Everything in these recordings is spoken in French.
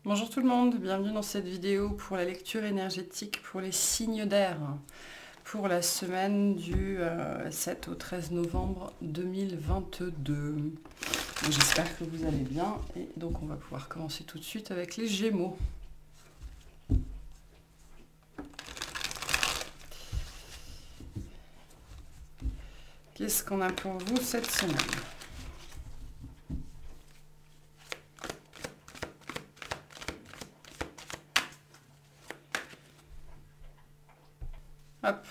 Bonjour tout le monde, bienvenue dans cette vidéo pour la lecture énergétique pour les signes d'air pour la semaine du 7 au 13 novembre 2022. J'espère que vous allez bien et donc on va pouvoir commencer tout de suite avec les Gémeaux. Qu'est-ce qu'on a pour vous cette semaine ? Hop.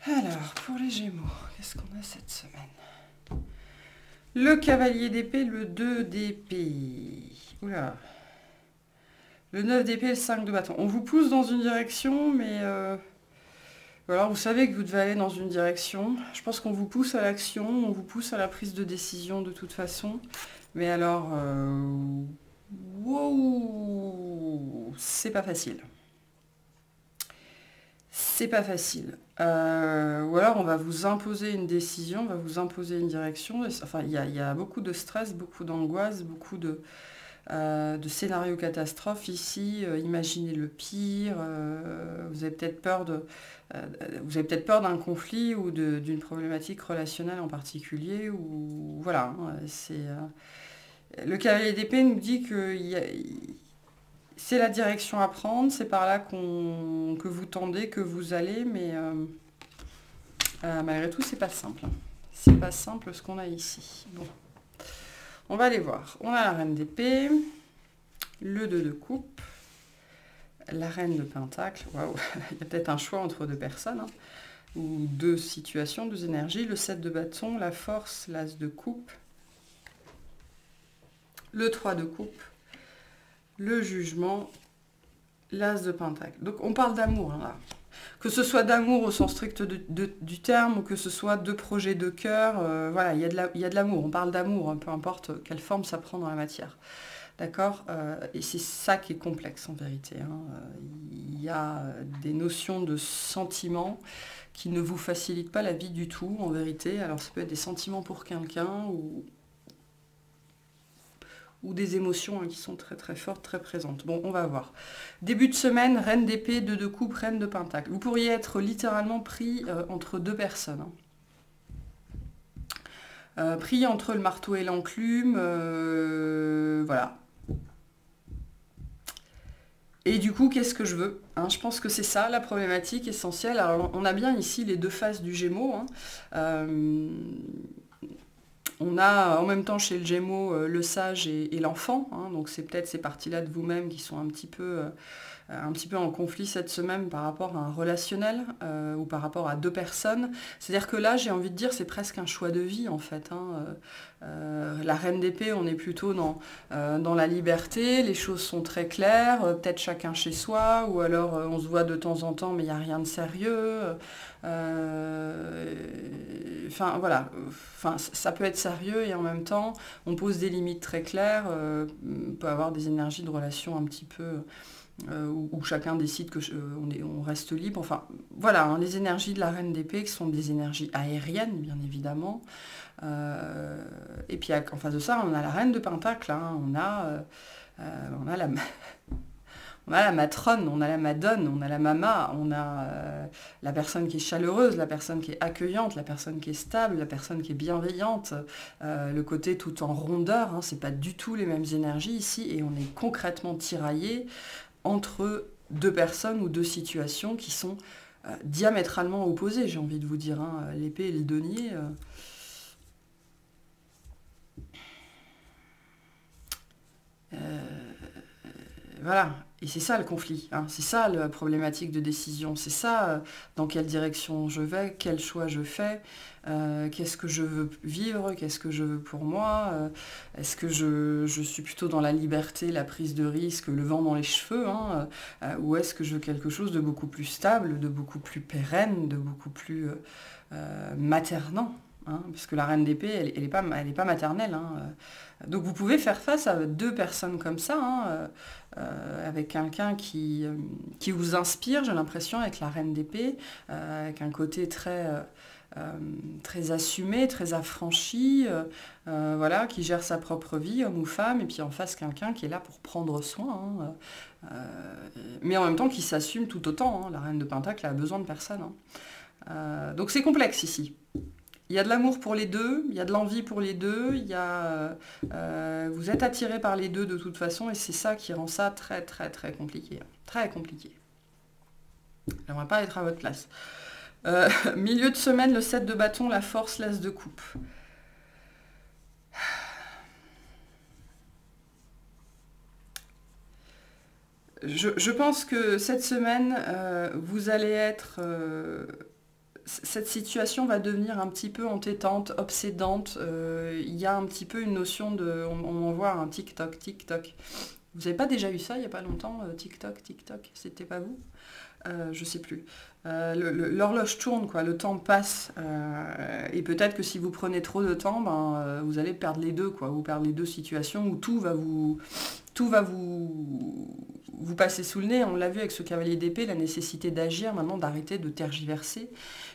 Alors, pour les Gémeaux, qu'est-ce qu'on a cette semaine ? Le cavalier d'épée, le 2 d'épée. Oula. Le 9 d'épée, le 5 de bâton. On vous pousse dans une direction, mais... alors, vous savez que vous devez aller dans une direction. Je pense qu'on vous pousse à l'action, on vous pousse à la prise de décision de toute façon. Mais alors... wow, c'est pas facile. C'est pas facile. Ou alors on va vous imposer une décision, on va vous imposer une direction. Enfin, il y a beaucoup de stress, beaucoup d'angoisse, beaucoup de scénarios catastrophes ici. Imaginez le pire. Vous avez peut-être peur d'un conflit ou d'une problématique relationnelle en particulier. Ou voilà. Le cavalier d'épée nous dit que c'est la direction à prendre, c'est par là que vous tendez, que vous allez, mais malgré tout, c'est pas simple. C'est pas simple ce qu'on a ici. Bon, on va aller voir. On a la reine d'épée, le 2 de coupe, la reine de pentacle. Waouh, il y a peut-être un choix entre deux personnes, hein, ou deux situations, deux énergies. Le 7 de bâton, la force, l'as de coupe, le 3 de coupe, le jugement, l'as de pentacle. Donc on parle d'amour, hein, là. Que ce soit d'amour au sens strict du terme, ou que ce soit de projets de cœur, voilà, il y a de l'amour, on parle d'amour, hein, peu importe quelle forme ça prend dans la matière. D'accord, et c'est ça qui est complexe en vérité, hein. Il y a des notions de sentiments qui ne vous facilitent pas la vie du tout, en vérité. Alors ça peut être des sentiments pour quelqu'un, ou des émotions, hein, qui sont très très fortes, très présentes. Bon, on va voir. Début de semaine, reine d'épée, 2 de coupe, reine de pentacle. Vous pourriez être littéralement pris entre deux personnes, hein. Pris entre le marteau et l'enclume, voilà. Et du coup, qu'est-ce que je veux, hein? Je pense que c'est ça la problématique essentielle. Alors, on a bien ici les deux faces du Gémeaux, hein. On a en même temps chez le Gémeaux le sage et l'enfant, hein, donc c'est peut-être ces parties-là de vous-même qui sont un petit peu en conflit cette semaine par rapport à un relationnel ou par rapport à deux personnes. C'est-à-dire que là, j'ai envie de dire, c'est presque un choix de vie en fait, hein. La reine d'épée, on est plutôt dans la liberté, les choses sont très claires, peut-être chacun chez soi, ou alors on se voit de temps en temps mais il n'y a rien de sérieux. Enfin voilà, ça peut être sérieux et en même temps on pose des limites très claires, on peut avoir des énergies de relation un petit peu où chacun décide on reste libre. Enfin voilà, hein, les énergies de la reine d'épée qui sont des énergies aériennes bien évidemment. Et puis en face de ça on a la reine de pentacle, hein, on a la matrone, on a la madone, on a la mama, on a la personne qui est chaleureuse, la personne qui est accueillante, la personne qui est stable, la personne qui est bienveillante, le côté tout en rondeur, hein, c'est pas du tout les mêmes énergies ici, et on est concrètement tiraillé entre deux personnes ou deux situations qui sont diamétralement opposées, j'ai envie de vous dire, hein, l'épée et le denier. Voilà, et c'est ça le conflit, hein. C'est ça la problématique de décision, c'est ça dans quelle direction je vais, quel choix je fais, qu'est-ce que je veux vivre, qu'est-ce que je veux pour moi, est-ce que je suis plutôt dans la liberté, la prise de risque, le vent dans les cheveux, hein, ou est-ce que je veux quelque chose de beaucoup plus stable, de beaucoup plus pérenne, de beaucoup plus maternant, hein, puisque la reine d'épée, elle est pas maternelle, hein. Donc vous pouvez faire face à deux personnes comme ça, hein, avec quelqu'un qui vous inspire, j'ai l'impression, avec la reine d'épée, avec un côté très assumé, très affranchi, voilà, qui gère sa propre vie, homme ou femme, et puis en face quelqu'un qui est là pour prendre soin, hein, mais en même temps qui s'assume tout autant, hein. La reine de Pentacle a besoin de personne, hein. Donc c'est complexe ici. Il y a de l'amour pour les deux, il y a de l'envie pour les deux, vous êtes attiré par les deux de toute façon, et c'est ça qui rend ça très très très compliqué, hein. Très compliqué. J'aimerais pas être à votre place. Milieu de semaine, le 7 de bâton, la force, l'as de coupe. Je pense que cette semaine, vous allez être... cette situation va devenir un petit peu entêtante, obsédante. Il y a un petit peu une notion de... On envoie un tic-toc, tic-toc. Vous n'avez pas déjà eu ça il n'y a pas longtemps, tic-toc, tic-toc, c'était pas vous? Je sais plus. L'horloge tourne, quoi, le temps passe. Et peut-être que si vous prenez trop de temps, vous allez perdre les deux, quoi. Vous perdez les deux situations où tout va vous passer sous le nez. On l'a vu avec ce cavalier d'épée, la nécessité d'agir, maintenant d'arrêter de tergiverser.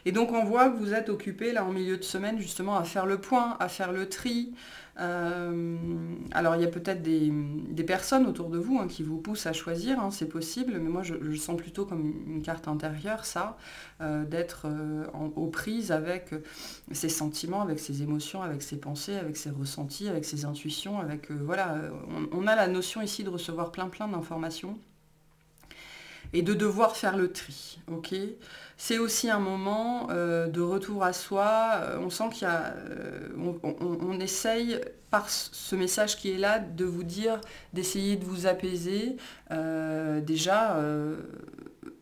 Et donc on voit que vous êtes occupé là en milieu de semaine justement à faire le point, à faire le tri. Alors il y a peut-être des personnes autour de vous, hein, qui vous poussent à choisir, hein, c'est possible, mais moi je sens plutôt comme une carte intérieure ça, d'être aux prises avec ses sentiments, avec ses émotions, avec ses pensées, avec ses ressentis, avec ses intuitions, avec voilà, on a la notion ici de recevoir plein d'informations et de devoir faire le tri, ok? C'est aussi un moment de retour à soi. On sent qu'il y a... on essaye, par ce message qui est là, de vous dire, d'essayer de vous apaiser. Déjà,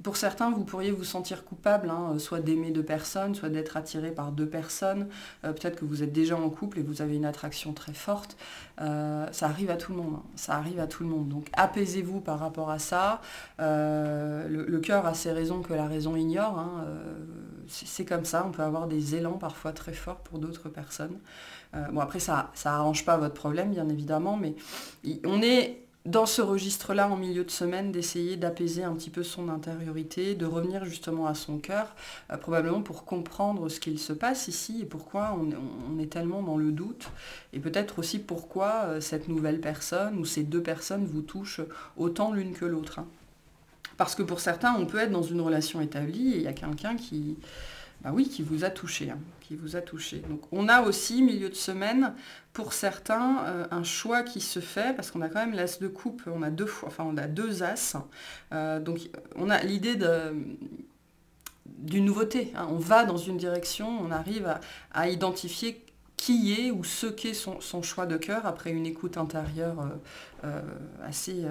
pour certains, vous pourriez vous sentir coupable, hein, soit d'aimer deux personnes, soit d'être attiré par deux personnes. Peut-être que vous êtes déjà en couple et vous avez une attraction très forte. Ça arrive à tout le monde, hein. Ça arrive à tout le monde. Donc apaisez-vous par rapport à ça. Le cœur a ses raisons que la raison ignore, hein. C'est comme ça, on peut avoir des élans parfois très forts pour d'autres personnes. Bon après ça arrange pas votre problème bien évidemment, mais on est dans ce registre-là, en milieu de semaine, d'essayer d'apaiser un petit peu son intériorité, de revenir justement à son cœur, probablement pour comprendre ce qu'il se passe ici et pourquoi on est tellement dans le doute, et peut-être aussi pourquoi cette nouvelle personne ou ces deux personnes vous touchent autant l'une que l'autre, hein. Parce que pour certains, on peut être dans une relation établie et il y a quelqu'un qui... Bah oui, qui vous a touché, hein, qui vous a touché. Donc on a aussi, milieu de semaine, pour certains, un choix qui se fait, parce qu'on a quand même l'as de coupe, on a on a deux as. Donc on a l'idée d'une nouveauté, hein. On va dans une direction, on arrive à identifier qui est ou ce qu'est son choix de cœur après une écoute intérieure assez...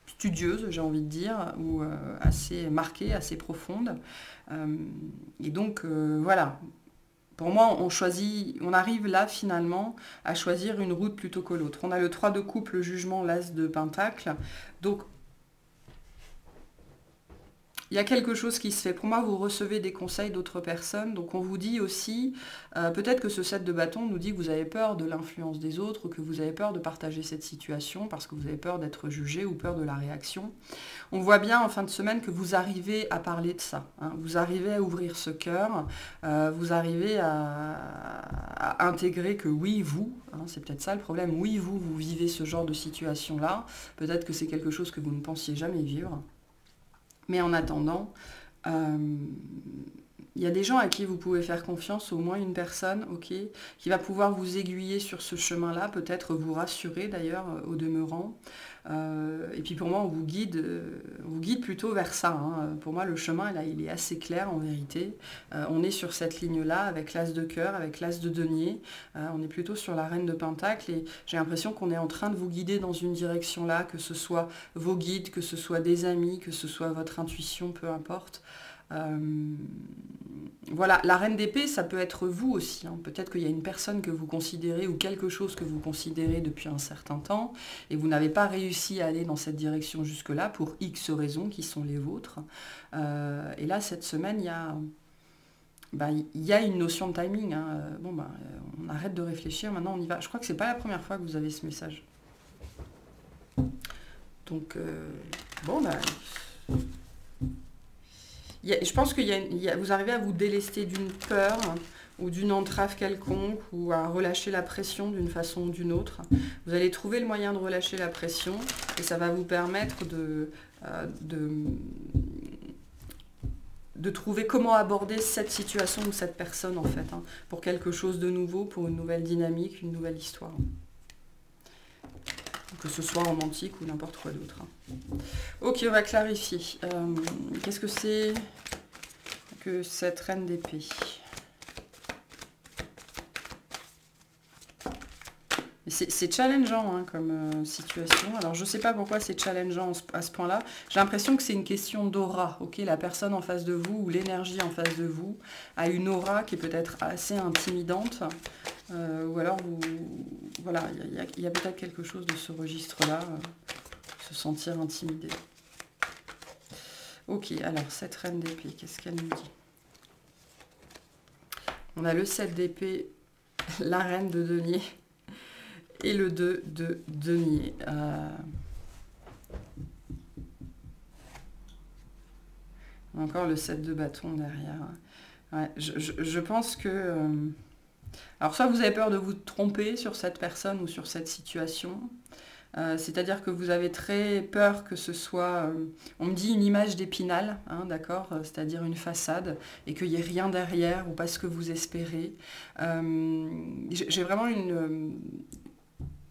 studieuse, j'ai envie de dire, ou assez marquée, assez profonde. Et donc, voilà. Pour moi, on arrive là, finalement, à choisir une route plutôt que l'autre. On a le 3 de coupe, le jugement, l'as de pentacle. Donc, il y a quelque chose qui se fait. Pour moi, vous recevez des conseils d'autres personnes. Donc on vous dit aussi, peut-être que ce 7 de bâton nous dit que vous avez peur de l'influence des autres, ou que vous avez peur de partager cette situation parce que vous avez peur d'être jugé ou peur de la réaction. On voit bien en fin de semaine que vous arrivez à parler de ça, hein. Vous arrivez à ouvrir ce cœur, vous arrivez à intégrer que oui, vous, hein, c'est peut-être ça le problème, oui, vous vivez ce genre de situation-là. Peut-être que c'est quelque chose que vous ne pensiez jamais vivre. Mais en attendant, il y a des gens à qui vous pouvez faire confiance, au moins une personne, ok, qui va pouvoir vous aiguiller sur ce chemin-là, peut-être vous rassurer d'ailleurs au demeurant. Et puis pour moi, on vous guide plutôt vers ça, hein. Pour moi, le chemin, là, il est assez clair en vérité. On est sur cette ligne-là, avec l'as de cœur, avec l'as de denier. On est plutôt sur la reine de pentacle et j'ai l'impression qu'on est en train de vous guider dans une direction-là, que ce soit vos guides, que ce soit des amis, que ce soit votre intuition, peu importe. Voilà, la reine d'épée, ça peut être vous aussi, hein. Peut-être qu'il y a une personne que vous considérez ou quelque chose que vous considérez depuis un certain temps et vous n'avez pas réussi à aller dans cette direction jusque-là pour X raisons qui sont les vôtres. Et là, cette semaine, bah, il y a une notion de timing, hein. Bon, bah, on arrête de réfléchir, maintenant on y va. Je crois que c'est pas la première fois que vous avez ce message. Donc, bon, bah, je pense que vous arrivez à vous délester d'une peur ou d'une entrave quelconque ou à relâcher la pression d'une façon ou d'une autre. Vous allez trouver le moyen de relâcher la pression et ça va vous permettre de trouver comment aborder cette situation ou cette personne en fait, hein, pour quelque chose de nouveau, pour une nouvelle dynamique, une nouvelle histoire. Que ce soit romantique ou n'importe quoi d'autre. Ok, on va clarifier. Qu'est-ce que c'est que cette reine d'épée? C'est challengeant hein, comme situation. Alors, je ne sais pas pourquoi c'est challengeant à ce point-là. J'ai l'impression que c'est une question d'aura. Okay, la personne en face de vous ou l'énergie en face de vous a une aura qui est peut-être assez intimidante. Ou alors, voilà, il y a peut-être quelque chose de ce registre-là. Se sentir intimidé. Ok, alors, cette reine d'épée, qu'est-ce qu'elle nous dit? On a le 7 d'épée, la reine de denier. Et le 2 de denier. Encore le 7 de bâton derrière. Ouais, je pense que... alors soit vous avez peur de vous tromper sur cette personne ou sur cette situation. C'est-à-dire que vous avez très peur que ce soit... on me dit une image d'épinal, hein, d'accord, c'est-à-dire une façade, et qu'il n'y ait rien derrière ou pas ce que vous espérez. J'ai vraiment une...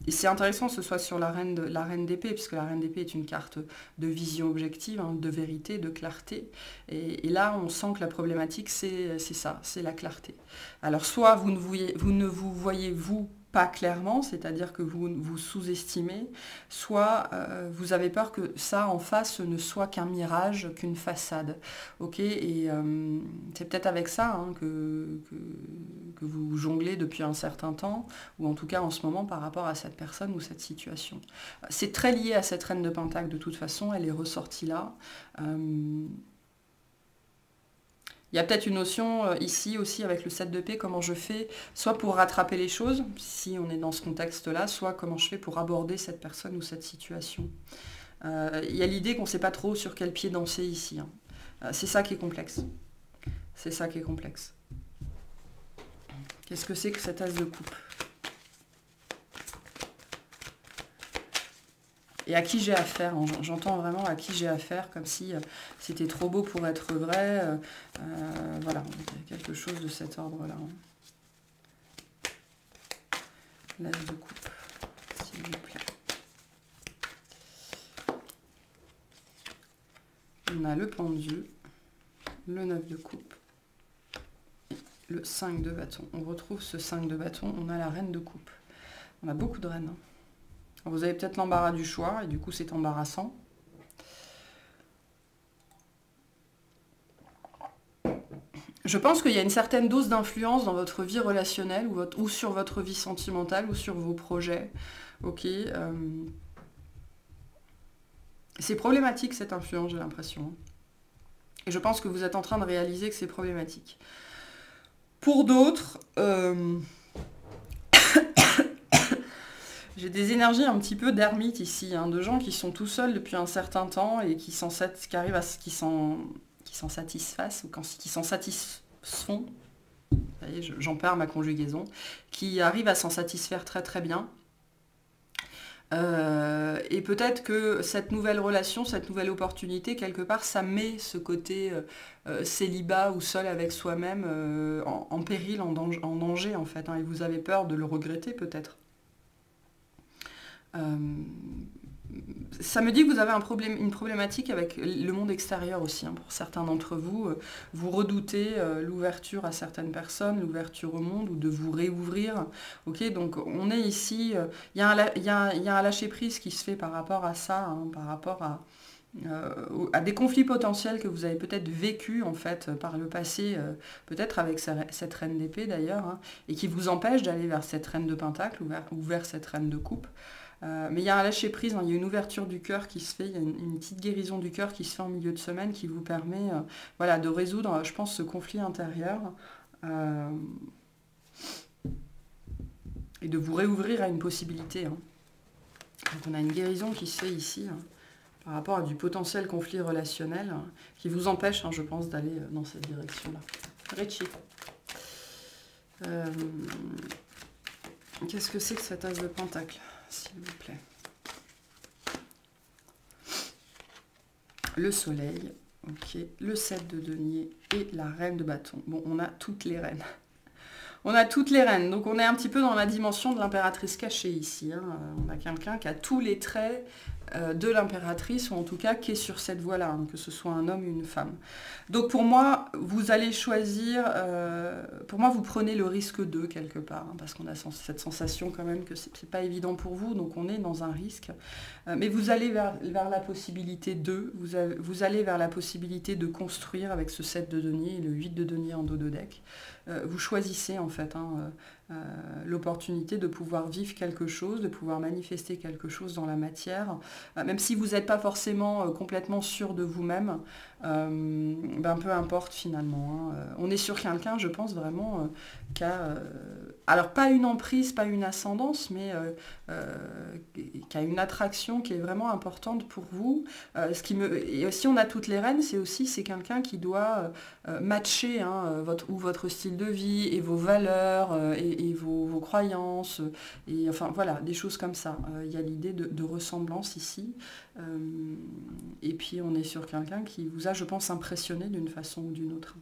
Et c'est intéressant que ce soit sur la reine d'épée, puisque la reine d'épée est une carte de vision objective, hein, de vérité, de clarté. Et là, on sent que la problématique, c'est ça, c'est la clarté. Alors, soit vous ne vous voyez, vous, pas clairement, c'est-à-dire que vous vous sous-estimez, soit vous avez peur que ça, en face, ne soit qu'un mirage, qu'une façade. Ok, et c'est peut-être avec ça hein, que vous jonglez depuis un certain temps, ou en tout cas en ce moment par rapport à cette personne ou cette situation. C'est très lié à cette reine de Pentacle de toute façon, elle est ressortie là. Il y a peut-être une notion ici aussi avec le 7 d'épée, comment je fais, soit pour rattraper les choses, si on est dans ce contexte-là, soit comment je fais pour aborder cette personne ou cette situation. Il y a l'idée qu'on ne sait pas trop sur quel pied danser ici. Hein. C'est ça qui est complexe. C'est ça qui est complexe. Qu'est-ce que c'est que cet as de coupe? Et à qui j'ai affaire, hein. J'entends vraiment à qui j'ai affaire, comme si c'était trop beau pour être vrai. Voilà, il y a quelque chose de cet ordre-là. Hein. L'as de coupe, s'il vous plaît. On a le pendu, le 9 de coupe, et le 5 de bâton. On retrouve ce 5 de bâton, on a la reine de coupe. On a beaucoup de reines. Hein. Vous avez peut-être l'embarras du choix, et du coup c'est embarrassant. Je pense qu'il y a une certaine dose d'influence dans votre vie relationnelle, ou sur votre vie sentimentale, ou sur vos projets. Ok. C'est problématique cette influence, j'ai l'impression. Et je pense que vous êtes en train de réaliser que c'est problématique. Pour d'autres... J'ai des énergies un petit peu d'ermite ici, hein, de gens qui sont tout seuls depuis un certain temps et qui s'en satisfassent, ou qui s'en satisfont, vous voyez, j'en perds ma conjugaison, qui arrivent à s'en satisfaire très très bien. Et peut-être que cette nouvelle relation, cette nouvelle opportunité, quelque part, ça met ce côté célibat ou seul avec soi-même en péril, en danger en fait, hein, et vous avez peur de le regretter peut-être. Ça me dit que vous avez une problématique avec le monde extérieur aussi. Hein, pour certains d'entre vous, vous redoutez l'ouverture à certaines personnes, l'ouverture au monde, ou de vous réouvrir. Okay, donc on est ici, il y a un lâcher-prise qui se fait par rapport à ça, hein, par rapport à des conflits potentiels que vous avez peut-être vécu en fait par le passé, peut-être avec cette reine d'épée d'ailleurs, hein, et qui vous empêche d'aller vers cette reine de pentacle ou vers cette reine de coupe. Mais il y a un lâcher-prise, hein, il y a une ouverture du cœur qui se fait, il y a une petite guérison du cœur qui se fait en milieu de semaine qui vous permet voilà, de résoudre, je pense, ce conflit intérieur et de vous réouvrir à une possibilité. Hein. Donc on a une guérison qui se fait ici par rapport à du potentiel conflit relationnel qui vous empêche, je pense, d'aller dans cette direction-là. Richie. Qu'est-ce que c'est que cet as de pentacle, s'il vous plaît? Le soleil, ok, le 7 de denier et la reine de bâton. Bon, on a toutes les reines. On a toutes les reines, donc on est un petit peu dans la dimension de l'impératrice cachée ici. Hein. On a quelqu'un qui a tous les traits de l'impératrice, ou en tout cas qui est sur cette voie-là, hein, que ce soit un homme ou une femme. Donc pour moi, vous allez choisir, pour moi vous prenez le risque de quelque part, hein, parce qu'on a cette sensation quand même que c'est pas évident pour vous, donc on est dans un risque. Mais vous allez vers la possibilité de, vous allez vers la possibilité de construire avec ce 7 de denier et le 8 de denier en dos de deck. Vous choisissez en fait l'opportunité de pouvoir vivre quelque chose, de pouvoir manifester quelque chose dans la matière, même si vous n'êtes pas forcément complètement sûr de vous-même, peu importe finalement. Hein. On est sur quelqu'un, je pense vraiment, qui a, alors pas une emprise, pas une ascendance, mais qui a une attraction qui est vraiment importante pour vous. Et aussi on a toutes les reines, c'est quelqu'un qui doit matcher votre style de vie et vos valeurs et vos croyances, et enfin voilà, des choses comme ça. Il y a l'idée de ressemblance ici. Et puis on est sur quelqu'un qui vous a, je pense, impressionné d'une façon ou d'une autre,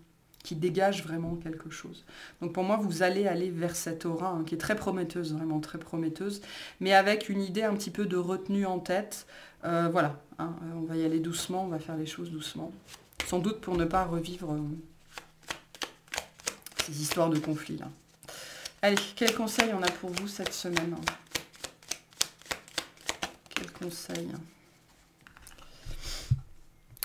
qui dégage vraiment quelque chose. Donc pour moi, vous allez aller vers cette aura qui est très prometteuse, vraiment très prometteuse, mais avec une idée un petit peu de retenue en tête. Voilà, hein, on va y aller doucement, on va faire les choses doucement. Sans doute pour ne pas revivre ces histoires de conflit là. Allez, quel conseil on a pour vous cette semaine? Quel conseil?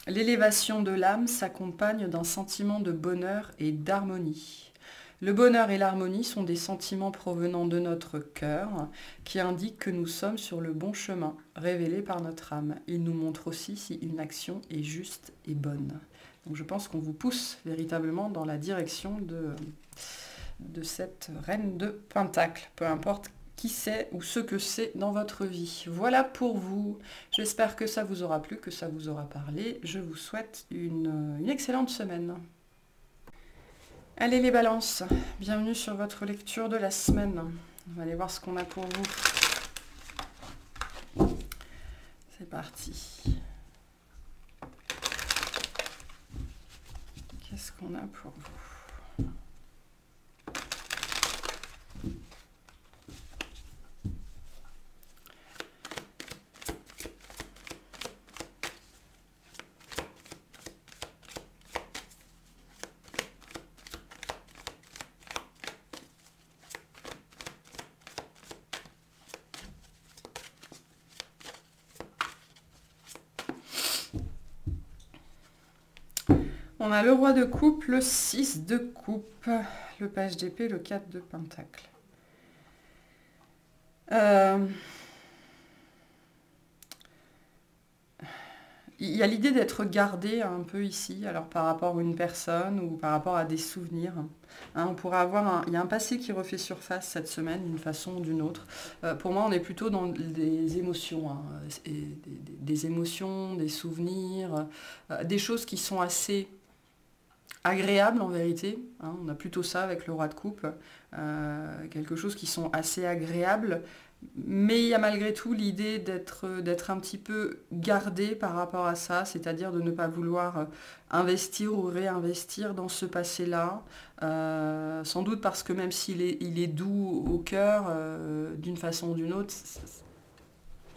L'élévation de l'âme s'accompagne d'un sentiment de bonheur et d'harmonie. Le bonheur et l'harmonie sont des sentiments provenant de notre cœur qui indiquent que nous sommes sur le bon chemin, révélé par notre âme. Ils nous montrent aussi si une action est juste et bonne. Donc je pense qu'on vous pousse véritablement dans la direction de cette reine de Pentacle, peu importe qui c'est ou ce que c'est dans votre vie. Voilà pour vous. J'espère que ça vous aura plu, que ça vous aura parlé. Je vous souhaite une excellente semaine. Allez les balances, bienvenue sur votre lecture de la semaine. On va aller voir ce qu'on a pour vous. C'est parti. Qu'est-ce qu'on a pour vous? On a le roi de coupe, le 6 de coupe, le page d'épée, le 4 de pentacle. Il y a l'idée d'être gardé un peu ici, alors par rapport à une personne ou par rapport à des souvenirs. Hein, on pourrait avoir il y a un passé qui refait surface cette semaine d'une façon ou d'une autre. Pour moi, on est plutôt dans des émotions, hein, des émotions, des souvenirs, des choses qui sont assez agréables en vérité. Hein, on a plutôt ça avec le roi de coupe, quelque chose qui sont assez agréables. Mais il y a malgré tout l'idée d'être un petit peu gardé par rapport à ça, c'est-à-dire de ne pas vouloir investir ou réinvestir dans ce passé-là, sans doute parce que même s'il est doux au cœur, d'une façon ou d'une autre,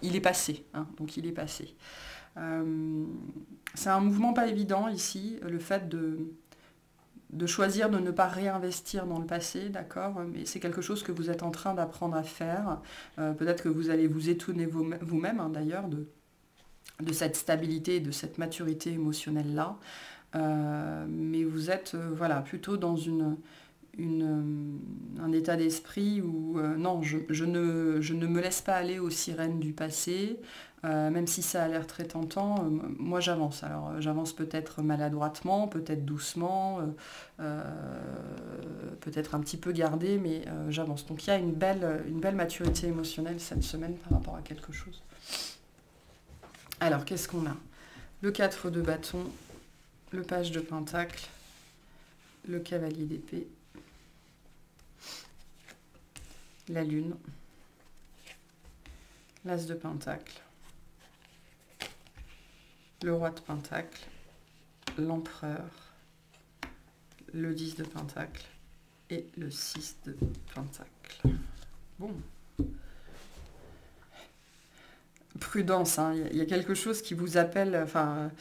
il est passé, hein, donc il est passé. C'est un mouvement pas évident ici, le fait de choisir de ne pas réinvestir dans le passé, d'accord, mais c'est quelque chose que vous êtes en train d'apprendre à faire. Peut-être que vous allez vous étonner vous-même, hein, d'ailleurs, de cette stabilité et de cette maturité émotionnelle-là. Mais vous êtes voilà, plutôt dans une un état d'esprit où non, je ne me laisse pas aller aux sirènes du passé, même si ça a l'air très tentant, moi j'avance. Alors j'avance peut-être maladroitement, peut-être doucement, peut-être un petit peu gardée, mais j'avance. Donc il y a une belle maturité émotionnelle cette semaine par rapport à quelque chose. Alors qu'est-ce qu'on a? Le 4 de bâton, le page de pentacle, le cavalier d'épée, la lune, l'as de pentacle, le roi de pentacle, l'empereur, le 10 de pentacle et le 6 de pentacle. Bon. Prudence, hein. Il y a quelque chose qui vous appelle, enfin,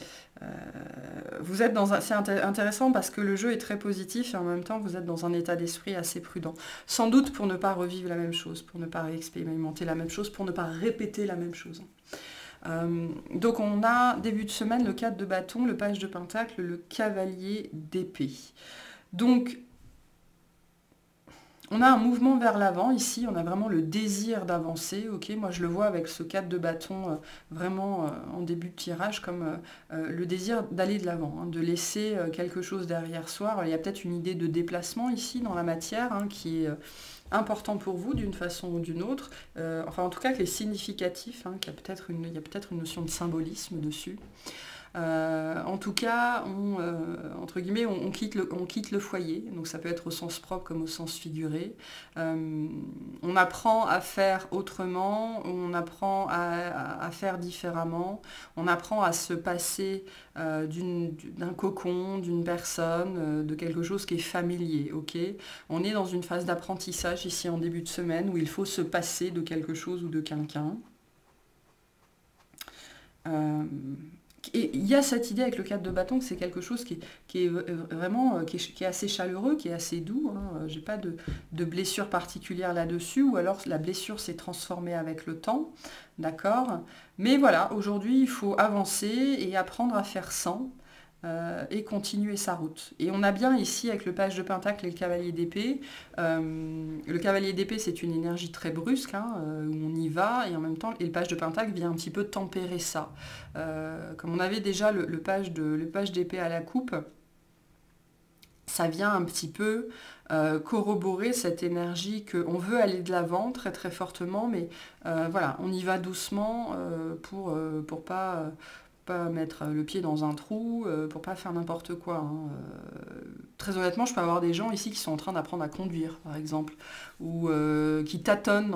vous êtes dans un, c'est intéressant parce que le jeu est très positif et en même temps vous êtes dans un état d'esprit assez prudent. Sans doute pour ne pas revivre la même chose, pour ne pas réexpérimenter la même chose, pour ne pas répéter la même chose. Donc on a début de semaine le 4 de bâton, le page de pentacle, le cavalier d'épée. Donc on a un mouvement vers l'avant ici, on a vraiment le désir d'avancer, ok. Moi je le vois avec ce 4 de bâton vraiment en début de tirage comme le désir d'aller de l'avant, hein, de laisser quelque chose derrière soi. Alors, il y a peut-être une idée de déplacement ici dans la matière hein, qui est important pour vous d'une façon ou d'une autre, enfin en tout cas qui est significatif, hein, qu'il y a peut-être une notion de symbolisme dessus. En tout cas, entre guillemets, on quitte le foyer, donc ça peut être au sens propre comme au sens figuré. On apprend à faire autrement, on apprend à faire différemment, on apprend à se passer d'un cocon, d'une personne, de quelque chose qui est familier. Ok, on est dans une phase d'apprentissage ici en début de semaine où il faut se passer de quelque chose ou de quelqu'un. Et il y a cette idée avec le 4 de bâton que c'est quelque chose qui est vraiment qui est assez chaleureux, qui est assez doux. Hein. J'ai pas de blessure particulière là-dessus, ou alors la blessure s'est transformée avec le temps, d'accord. Mais voilà, aujourd'hui il faut avancer et apprendre à faire sans. Et continuer sa route. Et on a bien ici avec le page de pentacle et le cavalier d'épée. Le cavalier d'épée c'est une énergie très brusque, hein, où on y va, et en même temps, et le page de pentacle vient un petit peu tempérer ça. Comme on avait déjà le page d'épée à la coupe, ça vient un petit peu corroborer cette énergie qu'on veut aller de l'avant très très fortement, mais voilà, on y va doucement pour pas mettre le pied dans un trou, pour pas faire n'importe quoi. Hein. Très honnêtement, je peux avoir des gens ici qui sont en train d'apprendre à conduire, par exemple, ou qui tâtonnent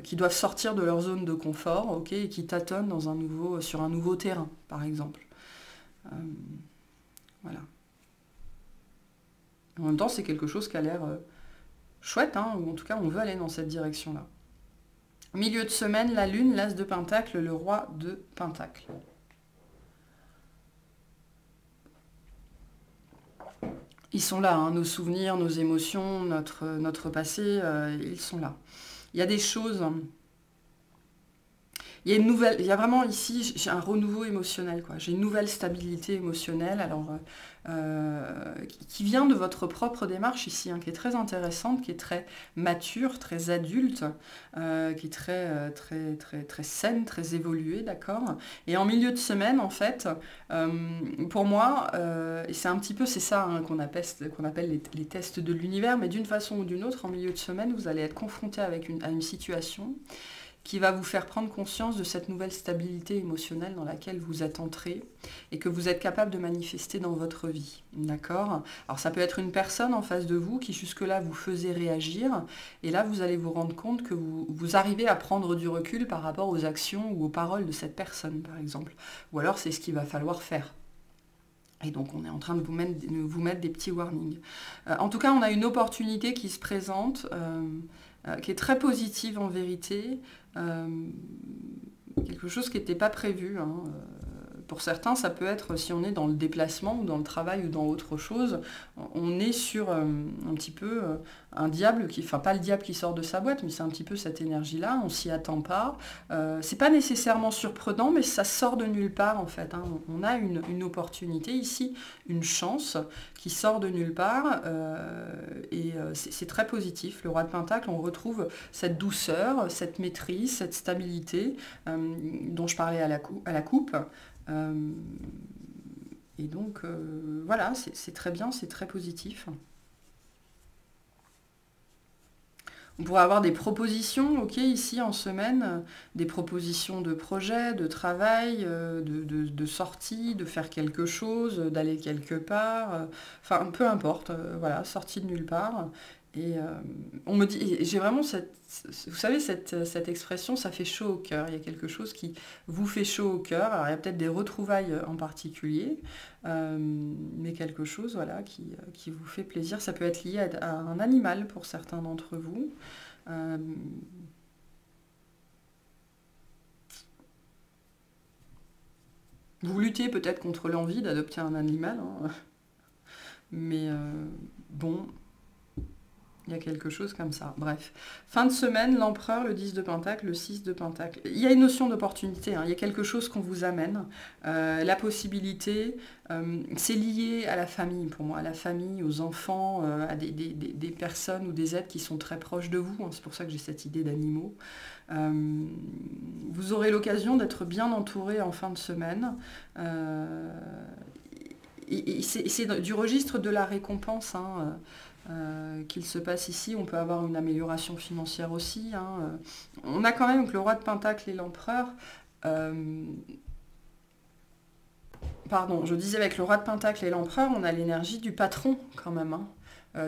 qui doivent sortir de leur zone de confort, ok, et qui tâtonnent sur un nouveau terrain, par exemple. Voilà. En même temps, c'est quelque chose qui a l'air chouette, hein, ou en tout cas, on veut aller dans cette direction-là. Milieu de semaine, la lune, l'as de pentacle, le roi de pentacle. Ils sont là, hein, nos souvenirs, nos émotions, notre passé, ils sont là. Il y a des choses... Il y a vraiment ici, j'ai un renouveau émotionnel, quoi. J'ai une nouvelle stabilité émotionnelle, alors qui vient de votre propre démarche ici, hein, qui est très intéressante, qui est très mature, très adulte, qui est très saine, très évoluée, d'accord. Et en milieu de semaine, en fait, pour moi, et c'est un petit peu, c'est ça hein, qu'on appelle les tests de l'univers, mais d'une façon ou d'une autre, en milieu de semaine, vous allez être confronté à une situation qui va vous faire prendre conscience de cette nouvelle stabilité émotionnelle dans laquelle vous êtes entré et que vous êtes capable de manifester dans votre vie. D'accord ? Alors ça peut être une personne en face de vous qui jusque-là vous faisait réagir, et là vous allez vous rendre compte que vous arrivez à prendre du recul par rapport aux actions ou aux paroles de cette personne, par exemple. Ou alors c'est ce qu'il va falloir faire. Et donc on est en train de vous mettre des petits warnings. En tout cas, on a une opportunité qui se présente, qui est très positive en vérité, quelque chose qui n'était pas prévu, hein, Pour certains, ça peut être, si on est dans le déplacement ou dans le travail ou dans autre chose, on est sur un petit peu un diable qui, enfin pas le diable qui sort de sa boîte, mais c'est un petit peu cette énergie-là, on s'y attend pas. C'est pas nécessairement surprenant, mais ça sort de nulle part en fait, hein. On a une opportunité ici, une chance qui sort de nulle part, et c'est très positif. Le roi de Pentacle, on retrouve cette douceur, cette maîtrise, cette stabilité dont je parlais à la coupe. Et donc voilà, c'est très bien, c'est très positif. On pourrait avoir des propositions, ok, ici en semaine, des propositions de projet, de travail, de sortie, de faire quelque chose, d'aller quelque part, enfin peu importe, voilà, sortie de nulle part. Et on me dit, et j'ai vraiment vous savez, cette expression, ça fait chaud au cœur. Il y a quelque chose qui vous fait chaud au cœur. Alors il y a peut-être des retrouvailles en particulier, mais quelque chose, voilà, qui vous fait plaisir. Ça peut être lié à un animal pour certains d'entre vous. Euh, vous luttez peut-être contre l'envie d'adopter un animal, hein, mais bon, il y a quelque chose comme ça. Bref. Fin de semaine, l'empereur, le 10 de Pentacle, le 6 de Pentacle. Il y a une notion d'opportunité, hein. Il y a quelque chose qu'on vous amène. La possibilité, c'est lié à la famille pour moi, à la famille, aux enfants, à des personnes ou des êtres qui sont très proches de vous, hein. C'est pour ça que j'ai cette idée d'animaux. Vous aurez l'occasion d'être bien entouré en fin de semaine. Et c'est du registre de la récompense, hein, qu'il se passe ici. On peut avoir une amélioration financière aussi, hein. On a quand même le roi de Pentacle et l'empereur. Pardon, je disais avec le roi de Pentacle et l'empereur, on a l'énergie du patron quand même, hein.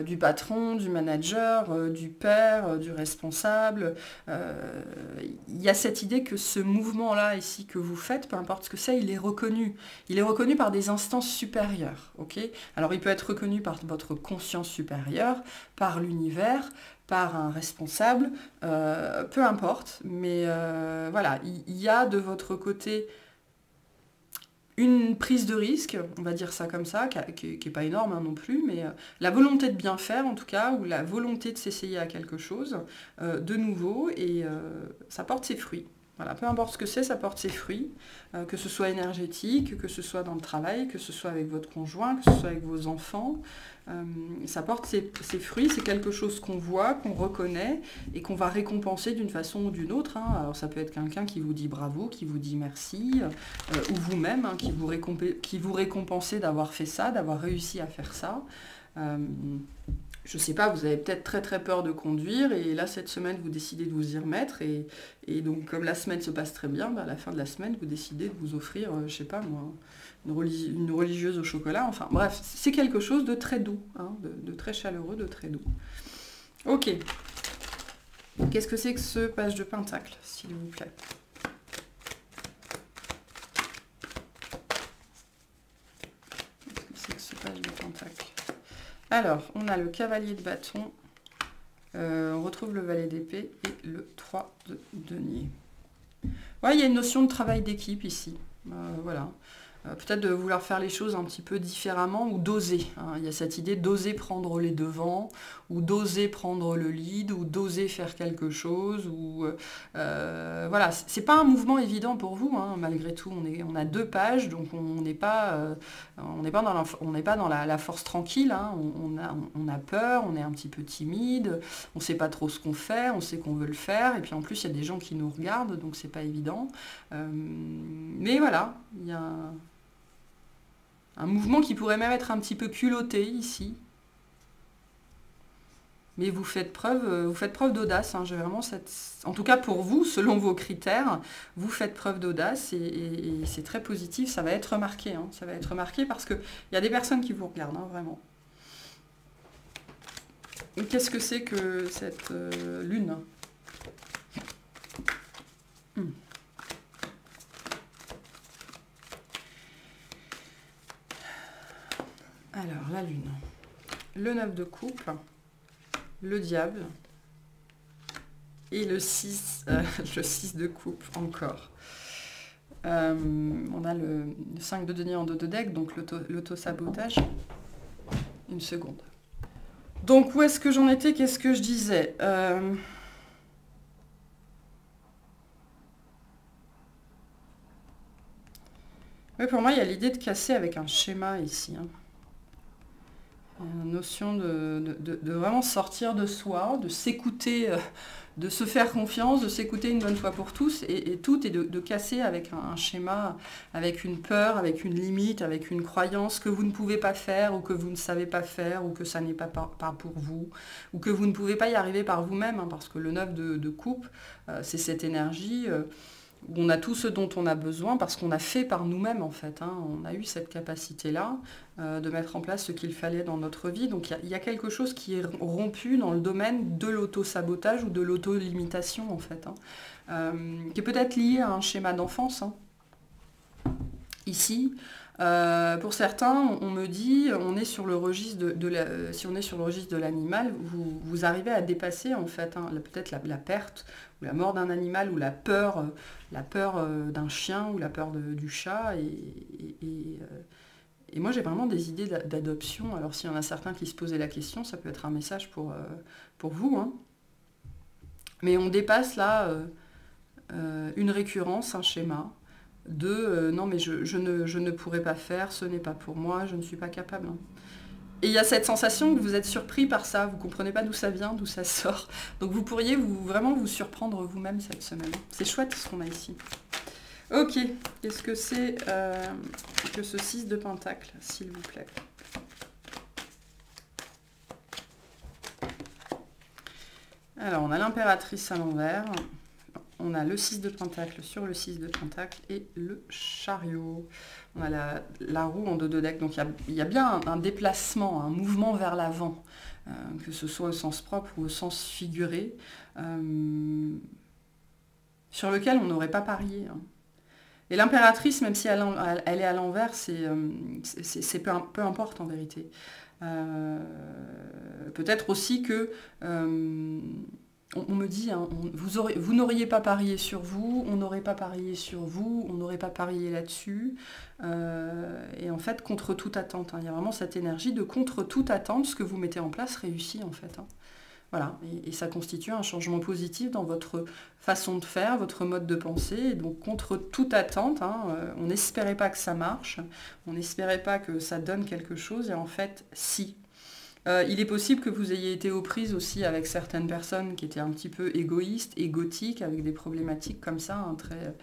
Du patron, du manager, du père, du responsable. Il y a cette idée que ce mouvement-là ici que vous faites, peu importe ce que c'est, il est reconnu. Il est reconnu par des instances supérieures. Ok ? Alors il peut être reconnu par votre conscience supérieure, par l'univers, par un responsable, peu importe. Mais voilà, il y a de votre côté une prise de risque, on va dire ça comme ça, qui n'est pas énorme, hein, non plus, mais la volonté de bien faire en tout cas, ou la volonté de s'essayer à quelque chose de nouveau, et ça porte ses fruits. Voilà, peu importe ce que c'est, ça porte ses fruits, que ce soit énergétique, que ce soit dans le travail, que ce soit avec votre conjoint, que ce soit avec vos enfants. Ça porte ses fruits, c'est quelque chose qu'on voit, qu'on reconnaît et qu'on va récompenser d'une façon ou d'une autre, hein. Alors ça peut être quelqu'un qui vous dit bravo, qui vous dit merci, ou vous-même, hein, qui vous récompensez d'avoir fait ça, d'avoir réussi à faire ça. Je sais pas, vous avez peut-être très très peur de conduire et là cette semaine vous décidez de vous y remettre et donc comme la semaine se passe très bien, à la fin de la semaine vous décidez de vous offrir, je sais pas moi, une religieuse au chocolat, enfin bref, c'est quelque chose de très doux, hein, de très chaleureux, de très doux. Ok. Qu'est-ce que c'est que ce page de Pentacle, s'il vous plaît? Qu'est-ce que c'est que ce page de Pentacle? Alors, on a le cavalier de bâton, on retrouve le valet d'épée et le 3 de denier. Ouais, il y a une notion de travail d'équipe ici. Voilà. Peut-être de vouloir faire les choses un petit peu différemment ou d'oser, hein. Il y a cette idée d'oser prendre les devants ou d'oser prendre le lead ou d'oser faire quelque chose. Ou voilà, c'est pas un mouvement évident pour vous, hein, malgré tout. On a 2 pages, donc on n'est pas dans la force tranquille, hein. On a peur, on est un petit peu timide, on ne sait pas trop ce qu'on fait, on sait qu'on veut le faire, et puis en plus il y a des gens qui nous regardent, donc c'est pas évident. Mais voilà, il y a un mouvement qui pourrait même être un petit peu culotté ici. Mais vous faites preuve d'audace, hein. J'ai vraiment en tout cas pour vous, selon vos critères, vous faites preuve d'audace et c'est très positif. Ça va être remarqué, hein. Ça va être remarqué parce qu'il y a des personnes qui vous regardent, hein, vraiment. Qu'est-ce que c'est que cette lune? Alors, la lune. Le 9 de coupe, le diable et le 6 de coupe encore. On a le 5 de denier en dos de deck, donc l'auto-sabotage. Une seconde. Donc où est-ce que j'en étais? Qu'est-ce que je disais? Oui, pour moi, il y a l'idée de casser avec un schéma ici. Hein. Une notion de vraiment sortir de soi, de s'écouter, de se faire confiance, de s'écouter une bonne fois pour tous et toutes, et de casser avec un schéma, avec une peur, avec une limite, avec une croyance que vous ne pouvez pas faire ou que vous ne savez pas faire ou que ça n'est pas pour vous ou que vous ne pouvez pas y arriver par vous-même, hein, parce que le 9 de coupe, c'est cette énergie... où on a tout ce dont on a besoin parce qu'on a fait par nous-mêmes en fait. Hein. On a eu cette capacité-là de mettre en place ce qu'il fallait dans notre vie. Donc il y a quelque chose qui est rompu dans le domaine de l'auto-sabotage ou de l'auto-limitation en fait. Hein. Qui est peut-être lié à un schéma d'enfance. Hein. Ici, pour certains, on me dit, on est sur le registre si on est sur le registre de l'animal, vous arrivez à dépasser en fait hein, peut-être la perte ou la mort d'un animal ou la peur d'un chien ou la peur du chat. Et moi, j'ai vraiment des idées d'adoption. Alors, s'il y en a certains qui se posaient la question, ça peut être un message pour vous. Hein. Mais on dépasse là une récurrence, un schéma. Non mais je ne pourrai pas faire, ce n'est pas pour moi, je ne suis pas capable. Hein. Et il y a cette sensation que vous êtes surpris par ça, vous ne comprenez pas d'où ça vient, d'où ça sort. Donc vous pourriez vraiment vous surprendre vous-même cette semaine. C'est chouette ce qu'on a ici. Ok, qu'est-ce que c'est que ce 6 de Pentacle, s'il vous plaît? Alors on a l'impératrice à l'envers. On a le 6 de Pentacle sur le 6 de Pentacle et le chariot. On a la roue en dos de deck. Donc il y a bien un déplacement, un mouvement vers l'avant, que ce soit au sens propre ou au sens figuré, sur lequel on n'aurait pas parié. Hein. Et l'impératrice, même si elle est à l'envers, c'est peu importe en vérité. Peut-être aussi que... on me dit, hein, vous n'auriez pas parié sur vous, on n'aurait pas parié sur vous, on n'aurait pas parié là-dessus. Et en fait, contre toute attente. Hein, il y a vraiment cette énergie de contre toute attente, ce que vous mettez en place réussit en fait. Hein. Voilà, et ça constitue un changement positif dans votre façon de faire, votre mode de pensée. Et donc contre toute attente, hein, on n'espérait pas que ça marche, on n'espérait pas que ça donne quelque chose, et en fait, si. Il est possible que vous ayez été aux prises aussi avec certaines personnes qui étaient un petit peu égoïstes, égotiques, avec des problématiques comme ça, hein, très,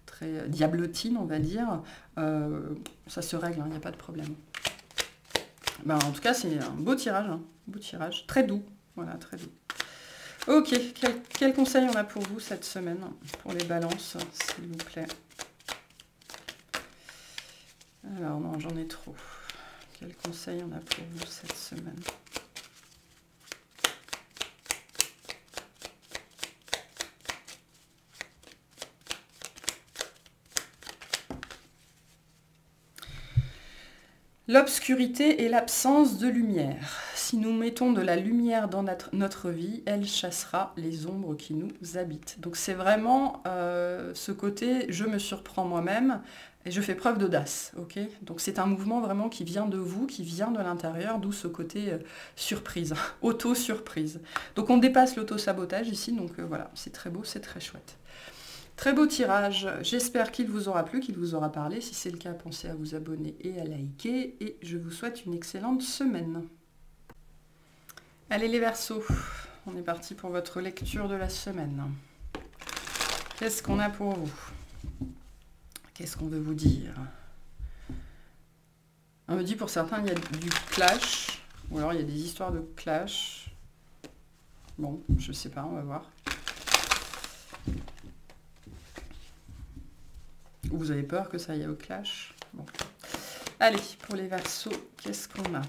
très diablotines, on va dire. Ça se règle, il n'y a pas de problème. Ben, en tout cas, c'est un beau tirage, très doux. Voilà, très doux. Ok, quel conseil on a pour vous cette semaine, pour les balances, s'il vous plaît? Alors non, j'en ai trop. Quel conseil on a pour vous cette semaine? L'obscurité est l'absence de lumière. Si nous mettons de la lumière dans notre vie, elle chassera les ombres qui nous habitent. Donc c'est vraiment ce côté, je me surprends moi-même et je fais preuve d'audace. Okay, donc c'est un mouvement vraiment qui vient de vous, qui vient de l'intérieur, d'où ce côté surprise, auto-surprise. Donc on dépasse l'auto-sabotage ici, donc voilà, c'est très beau, c'est très chouette. Très beau tirage, j'espère qu'il vous aura plu, qu'il vous aura parlé. Si c'est le cas, pensez à vous abonner et à liker. Et je vous souhaite une excellente semaine. Allez les Verseaux, on est parti pour votre lecture de la semaine. Qu'est-ce qu'on a pour vous? Qu'est-ce qu'on veut vous dire? On me dit pour certains il y a du clash, ou alors il y a des histoires de clash. Bon, je sais pas, on va voir. Vous avez peur que ça aille au clash? Bon. Allez, pour les Verseaux, qu'est-ce qu'on a?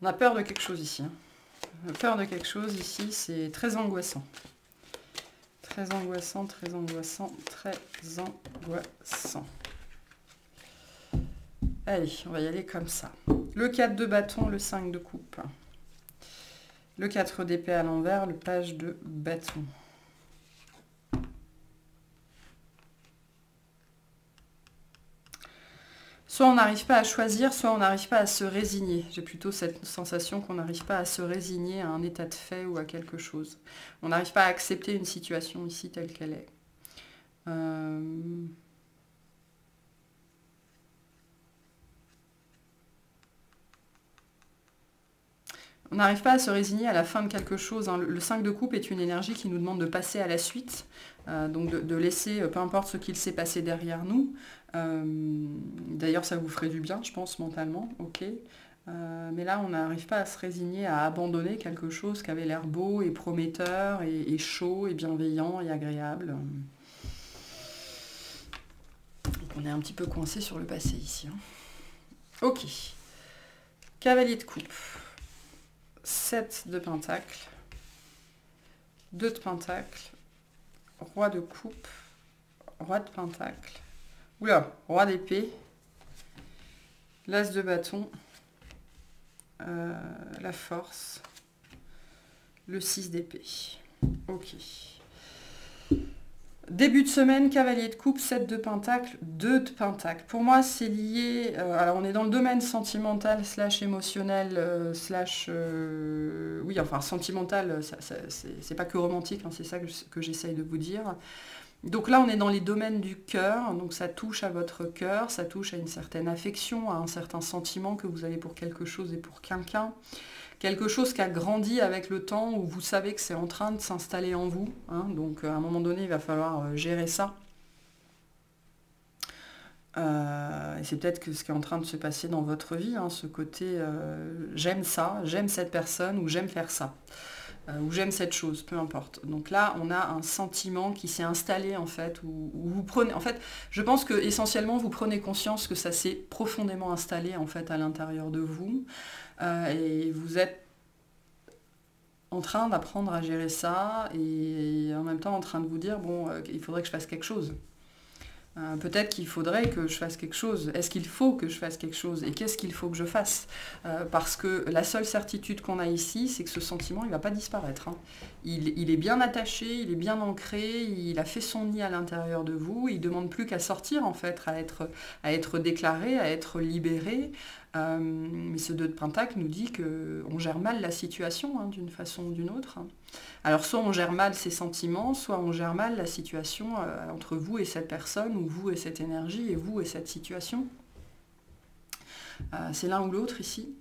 On a peur de quelque chose ici. Hein. Peur de quelque chose ici, c'est très angoissant. Très angoissant, très angoissant, très angoissant. Allez, on va y aller comme ça. Le 4 de bâton, le 5 de coupe. Le 4 d'épée à l'envers, le page de bâton. Soit on n'arrive pas à choisir, soit on n'arrive pas à se résigner. J'ai plutôt cette sensation qu'on n'arrive pas à se résigner à un état de fait ou à quelque chose. On n'arrive pas à accepter une situation ici telle qu'elle est. On n'arrive pas à se résigner à la fin de quelque chose. Hein. Le 5 de coupe est une énergie qui nous demande de passer à la suite, donc de laisser, peu importe ce qu'il s'est passé derrière nous. D'ailleurs, ça vous ferait du bien, je pense, mentalement, ok. Mais là, on n'arrive pas à se résigner à abandonner quelque chose qui avait l'air beau et prometteur et chaud et bienveillant et agréable. Donc on est un petit peu coincé sur le passé ici. Hein. Ok. Cavalier de coupe. 7 de pentacle, 2 de pentacle, roi de coupe, roi de pentacle, oula, roi d'épée, l'as de bâton, la force, le 6 d'épée. Ok. Début de semaine, cavalier de coupe, 7 de pentacle, 2 de pentacle. Pour moi, c'est lié... alors, on est dans le domaine sentimental / émotionnel / oui, enfin, sentimental, c'est pas que romantique, hein, c'est ça que j'essaye de vous dire. Donc là, on est dans les domaines du cœur, donc ça touche à votre cœur, ça touche à une certaine affection, à un certain sentiment que vous avez pour quelque chose et pour quelqu'un. Quelque chose qui a grandi avec le temps, où vous savez que c'est en train de s'installer en vous. Hein, donc à un moment donné, il va falloir gérer ça. Et c'est peut-être que ce qui est en train de se passer dans votre vie, hein, ce côté j'aime ça, j'aime cette personne, ou j'aime faire ça, ou j'aime cette chose, peu importe. Donc là, on a un sentiment qui s'est installé en fait, où vous prenez... En fait, je pense que essentiellement, vous prenez conscience que ça s'est profondément installé en fait à l'intérieur de vous. Et vous êtes en train d'apprendre à gérer ça et en même temps en train de vous dire, bon, il faudrait que je fasse quelque chose. Peut-être qu'il faudrait que je fasse quelque chose. Est-ce qu'il faut que je fasse quelque chose? Et qu'est-ce qu'il faut que je fasse? Parce que la seule certitude qu'on a ici, c'est que ce sentiment, il ne va pas disparaître. Hein. Il est bien attaché, il est bien ancré, il a fait son nid à l'intérieur de vous, il ne demande plus qu'à sortir, en fait, à être déclaré, à être libéré. Mais ce 2 de pentacle nous dit qu'on gère mal la situation, hein, d'une façon ou d'une autre. Hein. Alors soit on gère mal ses sentiments, soit on gère mal la situation entre vous et cette personne, ou vous et cette énergie, et vous et cette situation. C'est l'un ou l'autre ici.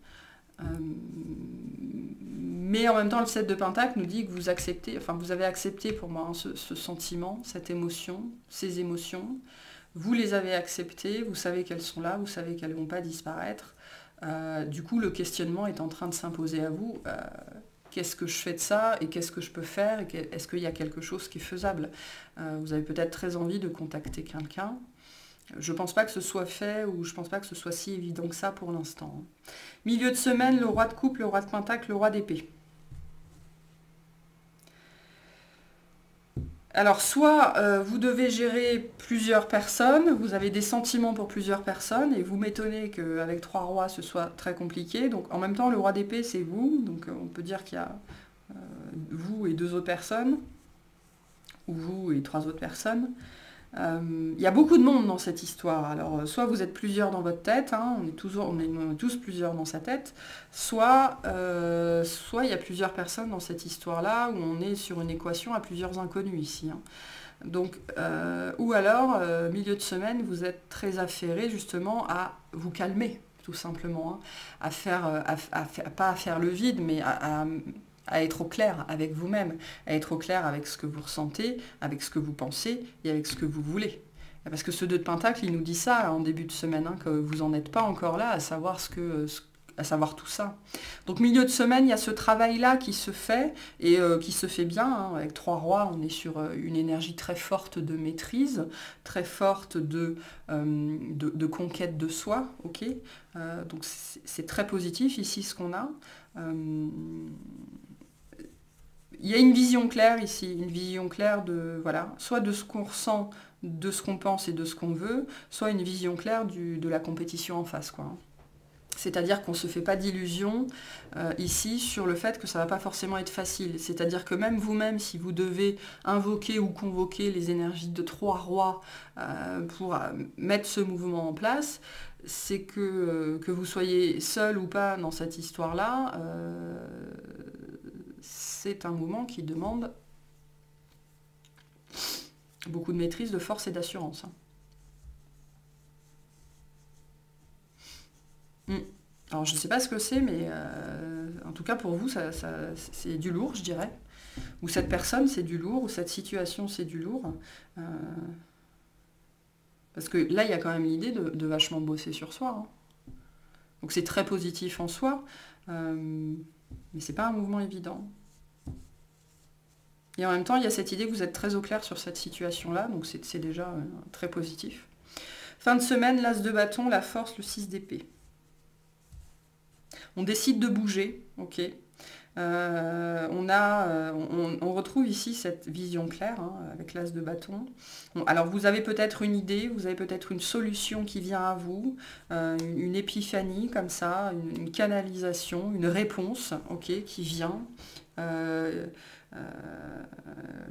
Mais en même temps, le 7 de pentacle nous dit que vous acceptez, enfin vous avez accepté pour moi hein, ce sentiment, cette émotion, ces émotions. Vous les avez acceptées, vous savez qu'elles sont là, vous savez qu'elles ne vont pas disparaître. Du coup, le questionnement est en train de s'imposer à vous. Qu'est-ce que je fais de ça et qu'est-ce que je peux faire? Est-ce qu'il y a quelque chose qui est faisable? Vous avez peut-être très envie de contacter quelqu'un. Je ne pense pas que ce soit fait ou je ne pense pas que ce soit si évident que ça pour l'instant. Milieu de semaine, le roi de coupe, le roi de pentacle, le roi d'épée. Alors, soit vous devez gérer plusieurs personnes, vous avez des sentiments pour plusieurs personnes, et vous m'étonnez qu'avec 3 rois, ce soit très compliqué. Donc, en même temps, le roi d'épée, c'est vous. Donc, on peut dire qu'il y a vous et 2 autres personnes, ou vous et 3 autres personnes. Il y a beaucoup de monde dans cette histoire. Alors, soit vous êtes plusieurs dans votre tête, hein, on est tous plusieurs dans sa tête, soit il y a plusieurs personnes dans cette histoire-là, où on est sur une équation à plusieurs inconnus ici. Hein. Donc, ou alors, milieu de semaine, vous êtes très affairé justement à vous calmer, tout simplement, hein, pas à faire le vide, mais à être au clair avec vous-même, à être au clair avec ce que vous ressentez, avec ce que vous pensez et avec ce que vous voulez. Parce que ce 2 de pentacle, il nous dit ça en début de semaine, hein, que vous n'en êtes pas encore là à savoir à savoir tout ça. Donc milieu de semaine, il y a ce travail-là qui se fait, et qui se fait bien. Hein. Avec 3 rois, on est sur une énergie très forte de maîtrise, très forte de conquête de soi. Okay, donc c'est très positif ici ce qu'on a. il y a une vision claire ici, une vision claire de, voilà, soit de ce qu'on ressent, de ce qu'on pense et de ce qu'on veut, soit une vision claire de la compétition en face, quoi. C'est-à-dire qu'on ne se fait pas d'illusions ici sur le fait que ça ne va pas forcément être facile. C'est-à-dire que même vous-même, si vous devez invoquer ou convoquer les énergies de 3 rois pour mettre ce mouvement en place, c'est que vous soyez seul ou pas dans cette histoire-là, c'est un mouvement qui demande beaucoup de maîtrise, de force et d'assurance. Alors je ne sais pas ce que c'est, mais en tout cas pour vous, c'est du lourd, je dirais. Ou cette personne, c'est du lourd, ou cette situation, c'est du lourd. Parce que là, il y a quand même l'idée de vachement bosser sur soi. Hein. Donc c'est très positif en soi, mais c'est pas un mouvement évident. Et en même temps, il y a cette idée que vous êtes très au clair sur cette situation-là, donc c'est déjà très positif. Fin de semaine, l'as de bâton, la force, le 6 d'épée. On décide de bouger, ok. On retrouve ici cette vision claire hein, avec l'as de bâton. Bon, alors vous avez peut-être une idée, vous avez peut-être une solution qui vient à vous, une épiphanie comme ça, une canalisation, une réponse, ok, qui vient.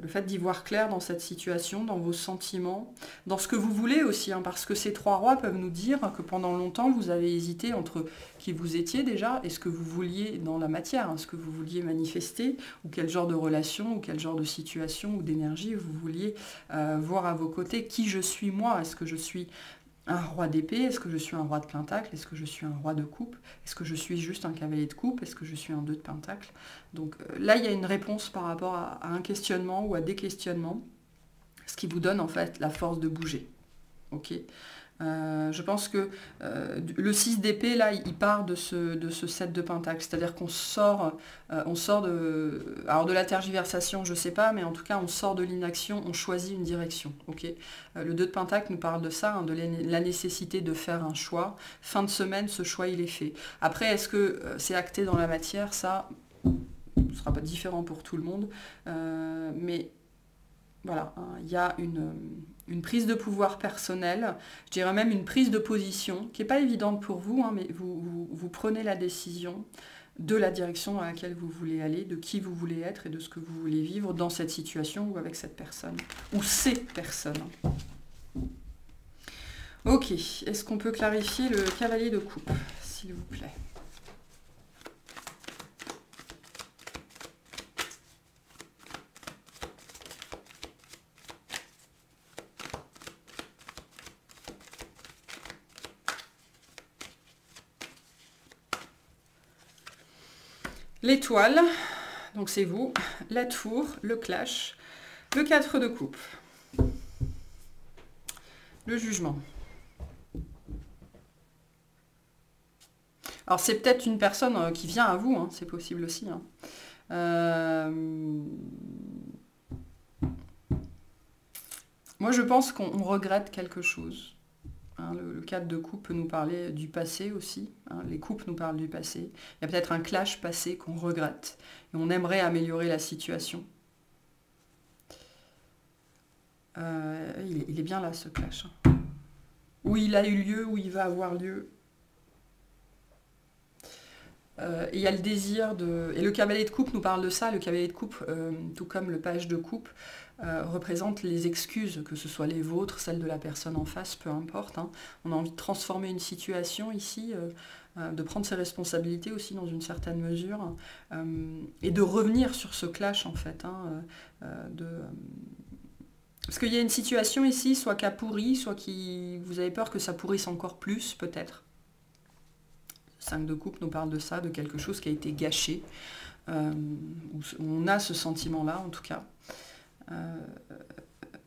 Le fait d'y voir clair dans cette situation, dans vos sentiments, dans ce que vous voulez aussi, hein, parce que ces 3 rois peuvent nous dire que pendant longtemps vous avez hésité entre qui vous étiez déjà et ce que vous vouliez dans la matière, hein, ce que vous vouliez manifester, ou quel genre de relation, ou quel genre de situation ou d'énergie vous vouliez voir à vos côtés. Qui je suis moi? Est-ce que je suis un roi d'épée? Est-ce que je suis un roi de pentacle? Est-ce que je suis un roi de coupe? Est-ce que je suis juste un cavalier de coupe? Est-ce que je suis un 2 de pentacle? Donc là, il y a une réponse par rapport à un questionnement ou à des questionnements, ce qui vous donne en fait la force de bouger. Ok. Je pense que le 6 d'épée, là, il part de ce 7 de pentacle. C'est-à-dire qu'on sort, alors de la tergiversation, je ne sais pas, mais en tout cas, on sort de l'inaction, on choisit une direction. Okay, le 2 de pentacle nous parle de ça, hein, de la nécessité de faire un choix. Fin de semaine, ce choix, il est fait. Après, est-ce que c'est acté dans la matière? Ça ne sera pas différent pour tout le monde. Mais voilà, hein, il y a une prise de pouvoir personnelle, je dirais même une prise de position, qui n'est pas évidente pour vous, hein, mais vous prenez la décision de la direction dans laquelle vous voulez aller, de qui vous voulez être et de ce que vous voulez vivre dans cette situation ou avec cette personne, ou ces personnes. Ok, est-ce qu'on peut clarifier le cavalier de coupe, s'il vous plaît ? L'étoile, donc c'est vous, la tour, le clash, le 4 de coupe, le jugement. Alors c'est peut-être une personne qui vient à vous, hein, c'est possible aussi. Hein. Moi je pense qu'on regrette quelque chose. Hein, le 4 de coupe peut nous parler du passé aussi. Hein, les coupes nous parlent du passé. Il y a peut-être un clash passé qu'on regrette. Et on aimerait améliorer la situation. Il est bien là ce clash. Hein. Où il a eu lieu, où il va avoir lieu. Et il y a le désir de... Et le cavalier de coupe nous parle de ça. Le cavalier de coupe, tout comme le page de coupe, représente les excuses, que ce soit les vôtres, celles de la personne en face, peu importe. Hein. On a envie de transformer une situation ici, de prendre ses responsabilités aussi dans une certaine mesure, et de revenir sur ce clash en fait. Hein, parce qu'il y a une situation ici, soit qui a pourri, soit qui... Vous avez peur que ça pourrisse encore plus, peut-être. 5 de coupe nous parle de ça, de quelque chose qui a été gâché. On a ce sentiment-là, en tout cas.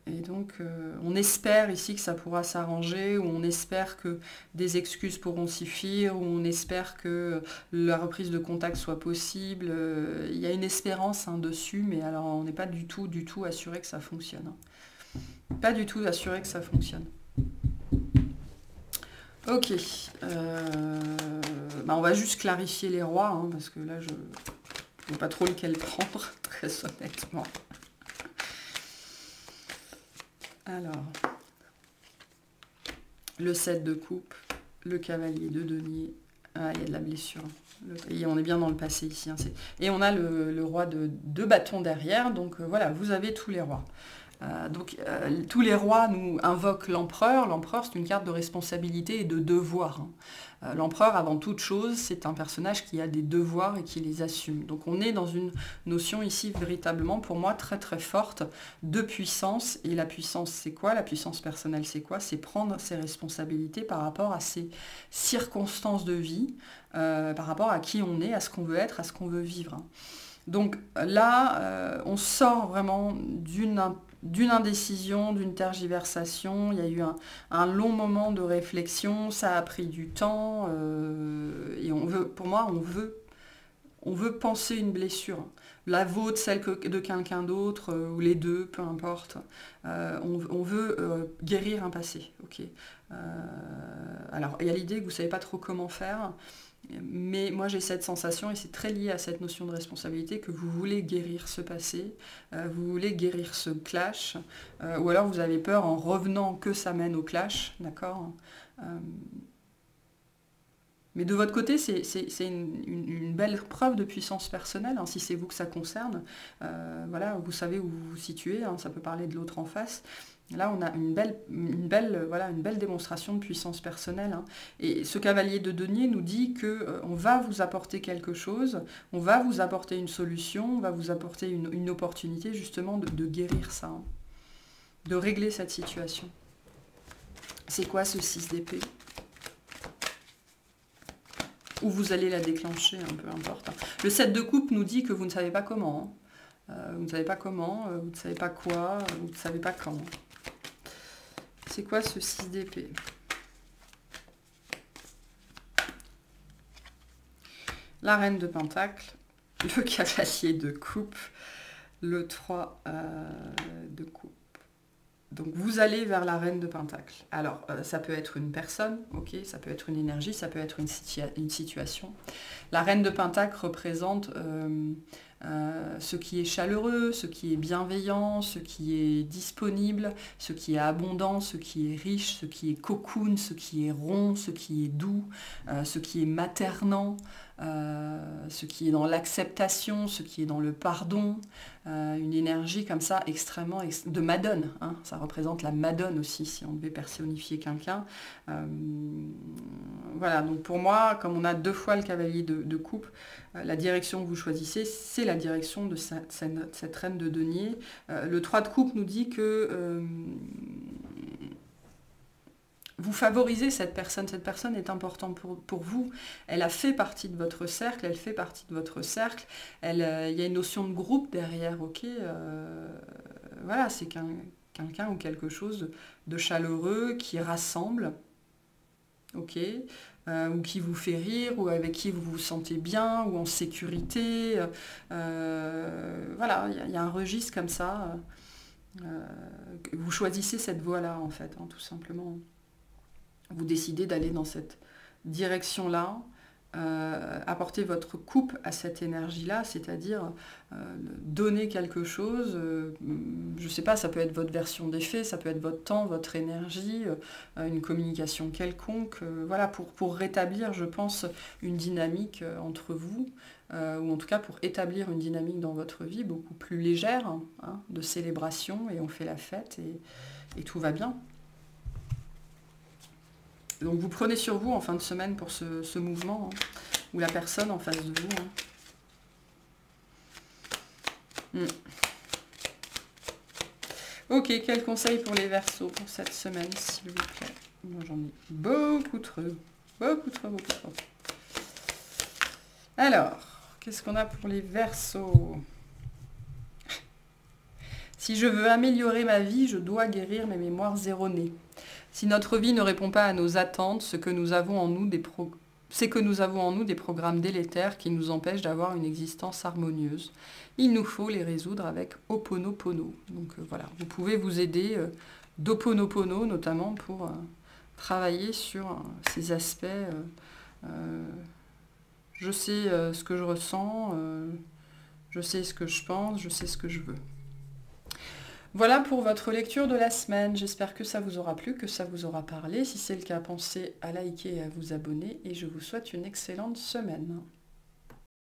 Et donc, on espère ici que ça pourra s'arranger, ou on espère que des excuses pourront suffire, ou on espère que la reprise de contact soit possible. Il y a une espérance hein, dessus, mais alors on n'est pas du tout assuré que ça fonctionne. Hein. Pas du tout assuré que ça fonctionne. Ok. On va juste clarifier les rois, hein, parce que là, vois pas trop lequel prendre, très honnêtement. Alors, le 7 de coupe, le cavalier de denier. Ah, il y a de la blessure. Et on est bien dans le passé ici. Hein, et on a le roi de bâton derrière. Donc voilà, vous avez tous les rois. Tous les rois nous invoquent l'empereur. L'empereur, c'est une carte de responsabilité et de devoir. Hein. L'empereur, avant toute chose, c'est un personnage qui a des devoirs et qui les assume. Donc on est dans une notion ici véritablement, pour moi, très très forte de puissance. Et la puissance, c'est quoi? La puissance personnelle, c'est quoi? C'est prendre ses responsabilités par rapport à ses circonstances de vie, par rapport à qui on est, à ce qu'on veut être, à ce qu'on veut vivre. Hein. Donc là, on sort vraiment d'une indécision, d'une tergiversation. Il y a eu un long moment de réflexion, ça a pris du temps, et pour moi, on veut penser une blessure. La vôtre, celle de quelqu'un d'autre, ou les deux, peu importe. On veut guérir un passé. Okay. Alors, il y a l'idée que vous ne savez pas trop comment faire. Mais moi j'ai cette sensation, et c'est très lié à cette notion de responsabilité, que vous voulez guérir ce passé, vous voulez guérir ce clash, ou alors vous avez peur en revenant que ça mène au clash, d'accord? Mais de votre côté, c'est une belle preuve de puissance personnelle, hein, si c'est vous que ça concerne. Voilà, vous savez où vous vous situez, hein, ça peut parler de l'autre en face. Là, on a une belle démonstration de puissance personnelle. Hein. Et ce cavalier de denier nous dit qu'on va vous apporter quelque chose, on va vous apporter une solution, on va vous apporter une opportunité justement de guérir ça, hein, de régler cette situation. C'est quoi ce 6 d'épée? Ou vous allez la déclencher, hein, peu importe. Hein. Le 7 de coupe nous dit que vous ne savez pas comment. Hein. Vous ne savez pas comment, vous ne savez pas quoi, vous ne savez pas quand. C'est quoi ce 6 d'épée? La reine de pentacle, le cavalier de coupe, le 3 de coupe. Donc vous allez vers la reine de pentacle. Alors ça peut être une personne, ok, ça peut être une énergie, ça peut être une situation. La reine de pentacle représente ce qui est chaleureux, ce qui est bienveillant, ce qui est disponible, ce qui est abondant, ce qui est riche, ce qui est cocoon, ce qui est rond, ce qui est doux, ce qui est maternant, ce qui est dans l'acceptation, ce qui est dans le pardon, une énergie comme ça extrêmement de Madone, hein, ça représente la Madone aussi si on devait personnifier quelqu'un. Voilà, donc pour moi, comme on a 2 fois le cavalier de coupe, la direction que vous choisissez, c'est la direction de cette reine de denier. Le 3 de coupe nous dit que vous favorisez cette personne est importante pour vous, elle a fait partie de votre cercle, elle fait partie de votre cercle, il y a une notion de groupe derrière, ok, voilà, c'est quelqu'un ou quelque chose de chaleureux qui rassemble, ok, ou qui vous fait rire, ou avec qui vous vous sentez bien, ou en sécurité, voilà, il y a un registre comme ça, vous choisissez cette voie-là en fait, hein, tout simplement. Vous décidez d'aller dans cette direction-là, apporter votre coupe à cette énergie-là, c'est-à-dire donner quelque chose, je ne sais pas, ça peut être votre version des faits, ça peut être votre temps, votre énergie, une communication quelconque, voilà, pour rétablir, je pense, une dynamique entre vous, ou en tout cas pour établir une dynamique dans votre vie beaucoup plus légère, hein, de célébration, et on fait la fête, et tout va bien. Donc vous prenez sur vous en fin de semaine pour ce mouvement, hein, ou la personne en face de vous. Hein. Ok, quel conseil pour les Verseaux pour cette semaine, s'il vous plaît? Moi j'en ai beaucoup trop. Alors, qu'est-ce qu'on a pour les Verseaux? Si je veux améliorer ma vie, je dois guérir mes mémoires erronées. Si notre vie ne répond pas à nos attentes, c'est que nous avons en nous des programmes délétères qui nous empêchent d'avoir une existence harmonieuse. Il nous faut les résoudre avec Ho'oponopono. Donc voilà, vous pouvez vous aider d'Ho'oponopono notamment pour travailler sur ces aspects. Je sais ce que je ressens, Je sais ce que je pense, je sais ce que je veux. Voilà pour votre lecture de la semaine. J'espère que ça vous aura plu, que ça vous aura parlé. Si c'est le cas, pensez à liker et à vous abonner. Et je vous souhaite une excellente semaine.